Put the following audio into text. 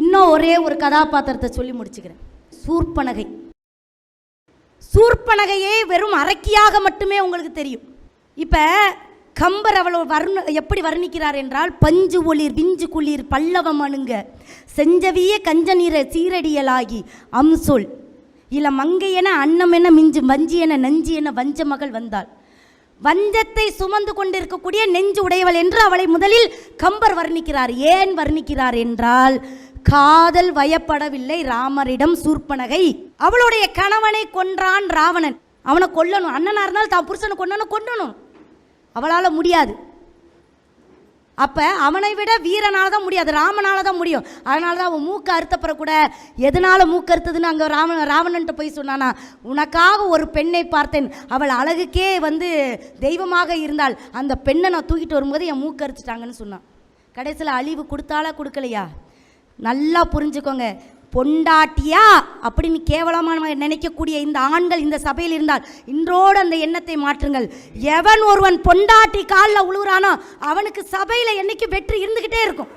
இன்னும் ஒரே ஒரு கதாபாத்திரத்தை சொல்லி முடிச்சுக்கிறேன். சூர்பனகை. சூர்பனகையே வெறும் அரக்கியாக மட்டுமே உங்களுக்கு தெரியும். இப்போ கம்பர் அவளை எப்படி வர்ணிக்கிறார் என்றால், பஞ்சு ஒளிர் விஞ்சு குளிர் பல்லவம் அணுங்க செஞ்சவிய கஞ்ச நீர சீரடியலாகி அம்சொல் இல மங்கை என அன்னம் என மிஞ்சு வஞ்சி என நஞ்சி என வஞ்ச மகள் வந்தாள். வஞ்சத்தை சுமந்து கொண்டிருக்கக்கூடிய நெஞ்சு உடையவள் என்று அவளை முதலில் கம்பர் வர்ணிக்கிறார். ஏன் வர்ணிக்கிறார் என்றால், காதல் வயப்படவில்லை ராமரிடம் சூர்பனகை. அவளுடைய கணவனை கொன்றான் ராவணன். அவனை கொல்லணும், அண்ணனா இருந்தால் தான் புருஷனை கொல்லணும், அவளால் முடியாது. அப்போ அவனை விட வீரனால தான் முடியாது, ராமனால தான் முடியும். அதனால தான் அவன் மூக்க அறுத்தப்புற கூட எதனால் மூக்க அறுத்ததுன்னு அங்கே ராவணன்ட்ட போய் சொன்னானா, உனக்காக ஒரு பெண்ணை பார்த்தேன், அவள் அழகுக்கே தெய்வமாக இருந்தால், அந்த பெண்ணை நான் தூக்கிட்டு வரும்போது என் மூக்க அறுத்துட்டாங்கன்னு சொன்னான். கடைசியில் அழிவு கொடுத்தாலா கொடுக்கலையா? நல்லா புரிஞ்சுக்கோங்க. பொண்டாட்டியா அப்படின்னு கேவலமாக நினைக்கக்கூடிய இந்த ஆண்கள் இந்த சபையில் இருந்தால் இன்றோடு அந்த எண்ணத்தை மாற்றுங்கள். எவன் ஒருவன் பொண்டாட்டி காலில் உழுவுறானோ அவனுக்கு சபையில் என்னைக்கு வெற்றி இருந்துகிட்டே இருக்கும்.